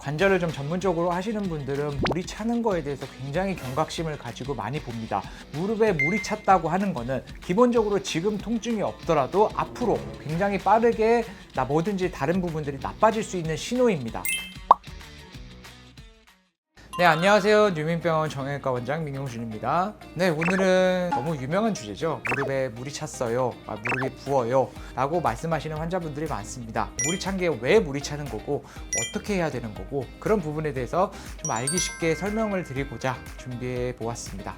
관절을 좀 전문적으로 하시는 분들은 물이 차는 거에 대해서 굉장히 경각심을 가지고 많이 봅니다. 무릎에 물이 찼다고 하는 거는 기본적으로 지금 통증이 없더라도 앞으로 굉장히 빠르게 뭐든지 다른 부분들이 나빠질 수 있는 신호입니다. 네, 안녕하세요. 뉴민병원 정형외과 원장 민경준입니다. 네, 오늘은 너무 유명한 주제죠. 무릎에 물이 찼어요. 무릎이 부어요. 라고 말씀하시는 환자분들이 많습니다. 물이 찬 게 왜 물이 차는 거고, 어떻게 해야 되는 거고, 그런 부분에 대해서 좀 알기 쉽게 설명을 드리고자 준비해 보았습니다.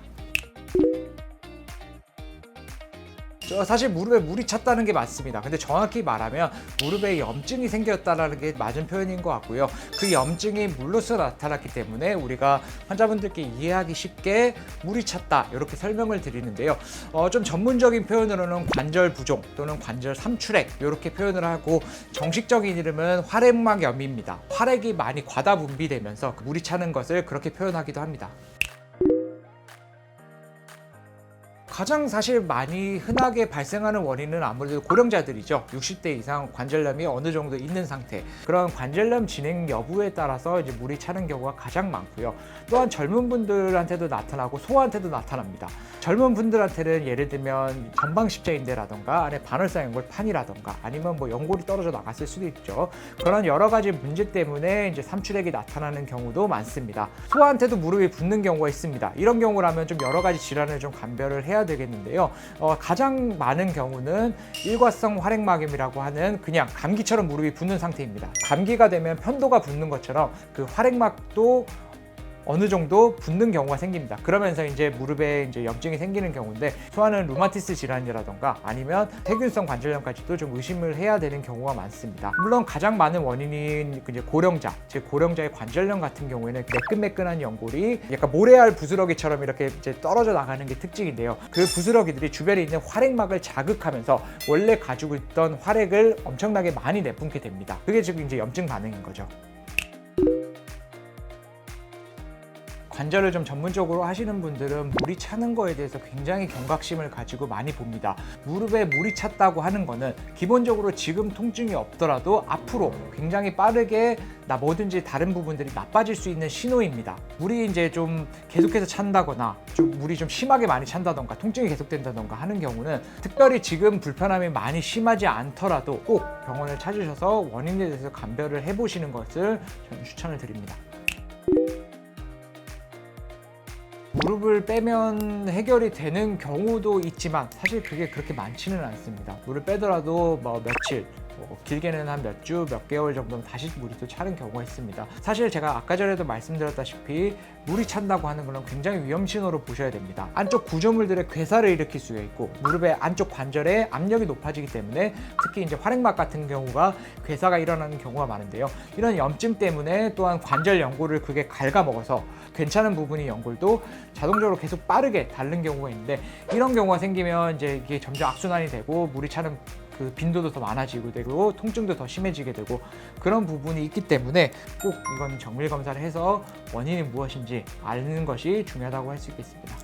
사실 무릎에 물이 찼다는 게 맞습니다. 근데 정확히 말하면 무릎에 염증이 생겼다는 게 맞은 표현인 것 같고요. 그 염증이 물로서 나타났기 때문에 우리가 환자분들께 이해하기 쉽게 물이 찼다 이렇게 설명을 드리는데요. 좀 전문적인 표현으로는 관절 부종 또는 관절 삼출액 이렇게 표현을 하고, 정식적인 이름은 활액막염입니다. 활액이 많이 과다 분비되면서 물이 차는 것을 그렇게 표현하기도 합니다. 가장 사실 많이 흔하게 발생하는 원인은 아무래도 고령자들이죠. 60대 이상 관절염이 어느 정도 있는 상태, 그런 관절염 진행 여부에 따라서 이제 물이 차는 경우가 가장 많고요. 또한 젊은 분들한테도 나타나고 소아한테도 나타납니다. 젊은 분들한테는 예를 들면 전방 십자인대라던가 안에 반월상 연골판이라던가 아니면 연골이 떨어져 나갔을 수도 있죠. 그런 여러 가지 문제 때문에 이제 삼출액이 나타나는 경우도 많습니다. 소아한테도 무릎이 붓는 경우가 있습니다. 이런 경우라면 좀 여러 가지 질환을 좀 감별을 해야 되겠는데요. 가장 많은 경우는 일과성 활액막염이라고 하는 그냥 감기처럼 무릎이 붓는 상태입니다. 감기가 되면 편도가 붓는 것처럼 그 활액막도 어느 정도 붓는 경우가 생깁니다. 그러면서 이제 무릎에 이제 염증이 생기는 경우인데, 소아는 루마티스 질환이라던가 아니면 세균성 관절염까지도 좀 의심을 해야 되는 경우가 많습니다. 물론 가장 많은 원인인 이제 고령자, 즉 고령자의 관절염 같은 경우에는 매끈매끈한 연골이 약간 모래알 부스러기처럼 이렇게 이제 떨어져 나가는 게 특징인데요. 그 부스러기들이 주변에 있는 활액막을 자극하면서 원래 가지고 있던 활액을 엄청나게 많이 내뿜게 됩니다. 그게 지금 이제 염증 반응인 거죠. 관절을 좀 전문적으로 하시는 분들은 물이 차는 거에 대해서 굉장히 경각심을 가지고 많이 봅니다. 무릎에 물이 찼다고 하는 거는 기본적으로 지금 통증이 없더라도 앞으로 굉장히 빠르게 뭐든지 다른 부분들이 나빠질 수 있는 신호입니다. 물이 이제 좀 계속해서 찬다거나 물이 좀 심하게 많이 찬다던가 통증이 계속된다던가 하는 경우는 특별히 지금 불편함이 많이 심하지 않더라도 꼭 병원을 찾으셔서 원인에 대해서 감별을 해보시는 것을 저는 추천을 드립니다. 무릎을 빼면 해결이 되는 경우도 있지만 사실 그게 그렇게 많지는 않습니다. 물을 빼더라도 며칠, 길게는 한 몇 주, 몇 개월 정도는 다시 물이 또 차는 경우가 있습니다. 사실 제가 아까 전에도 말씀드렸다시피 물이 찬다고 하는 것은 굉장히 위험 신호로 보셔야 됩니다. 안쪽 구조물들의 괴사를 일으킬 수가 있고, 무릎의 안쪽 관절에 압력이 높아지기 때문에 특히 이제 활액막 같은 경우가 괴사가 일어나는 경우가 많은데요. 이런 염증 때문에 또한 관절 연골을 그게 갉아먹어서 괜찮은 부분이 연골도 자동적으로 계속 빠르게 닳는 경우가 있는데, 이런 경우가 생기면 이제 이게 점점 악순환이 되고 물이 차는 그 빈도도 더 많아지고 되고 통증도 더 심해지게 되고 그런 부분이 있기 때문에 꼭 이건 정밀 검사를 해서 원인이 무엇인지 아는 것이 중요하다고 할 수 있겠습니다.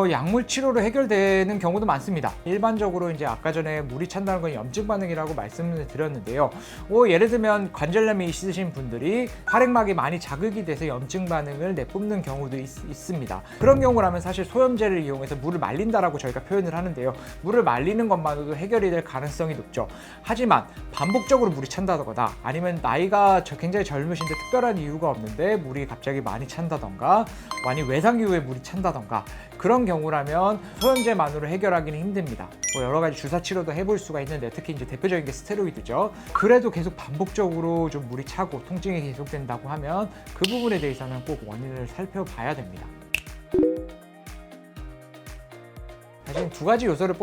약물 치료로 해결되는 경우도 많습니다. 일반적으로 이제 아까 전에 물이 찬다는 건 염증 반응이라고 말씀을 드렸는데요. 예를 들면 관절염이 있으신 분들이 활액막이 많이 자극이 돼서 염증 반응을 내뿜는 경우도 있습니다. 그런 경우라면 사실 소염제를 이용해서 물을 말린다라고 저희가 표현을 하는데요. 물을 말리는 것만으로도 해결이 될 가능성이 높죠. 하지만 반복적으로 물이 찬다거나 아니면 나이가 굉장히 젊으신데 특별한 이유가 없는데 물이 갑자기 많이 찬다던가 아니면 외상 이후에 물이 찬다던가 그런 경우라면 소염제만으로 해결하기는 힘듭니다. 여러 가지 주사 치료도 해볼 수가 있는데, 특히 이제 대표적인 게 스테로이드죠. 그래도 계속 반복적으로 좀 물이 차고 통증이 계속된다고 하면 그 부분에 대해서는 꼭 원인을 살펴봐야 됩니다. 사실 두 가지 요소를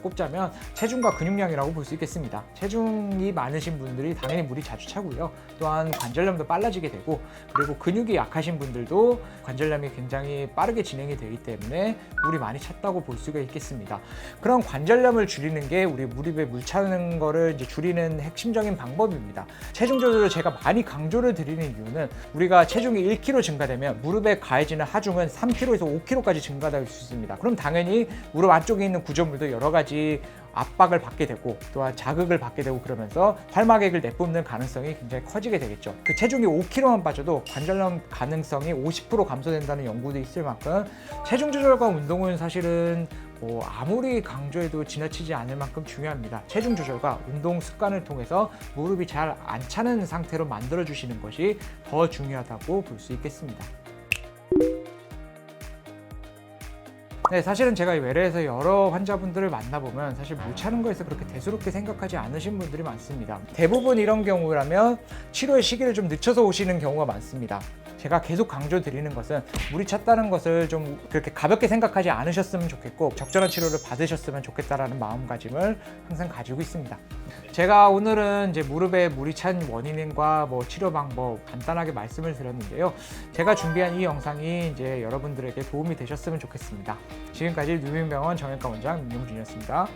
꼽자면 체중과 근육량이라고 볼 수 있겠습니다. 체중이 많으신 분들이 당연히 물이 자주 차고요. 또한 관절염도 빨라지게 되고, 그리고 근육이 약하신 분들도 관절염이 굉장히 빠르게 진행이 되기 때문에 물이 많이 찼다고 볼 수가 있겠습니다. 그런 관절염을 줄이는 게 우리 무릎에 물 차는 거를 이제 줄이는 핵심적인 방법입니다. 체중 조절을 제가 많이 강조를 드리는 이유는 우리가 체중이 1kg 증가되면 무릎에 가해지는 하중은 3kg에서 5kg까지 증가될 수 있습니다. 그럼 당연히 무릎 안쪽에 있는 구조물도 여러 가지 압박을 받게 되고 또한 자극을 받게 되고 그러면서 활막액을 내뿜는 가능성이 굉장히 커지게 되겠죠. 그 체중이 5kg만 빠져도 관절염 가능성이 50% 감소된다는 연구도 있을 만큼 체중 조절과 운동은 사실은 뭐 아무리 강조해도 지나치지 않을 만큼 중요합니다. 체중 조절과 운동 습관을 통해서 무릎이 잘 안 차는 상태로 만들어 주시는 것이 더 중요하다고 볼 수 있겠습니다. 네, 사실은 제가 이 외래에서 여러 환자분들을 만나보면 사실 못 차는 거에서 그렇게 대수롭게 생각하지 않으신 분들이 많습니다. 대부분 이런 경우라면 치료의 시기를 좀 늦춰서 오시는 경우가 많습니다. 제가 계속 강조드리는 것은 물이 찼다는 것을 좀 그렇게 가볍게 생각하지 않으셨으면 좋겠고 적절한 치료를 받으셨으면 좋겠다라는 마음가짐을 항상 가지고 있습니다. 제가 오늘은 이제 무릎에 물이 찬 원인과 뭐 치료 방법 간단하게 말씀을 드렸는데요. 제가 준비한 이 영상이 이제 여러분들에게 도움이 되셨으면 좋겠습니다. 지금까지 뉴민병원 정형외과 원장 민용준이었습니다.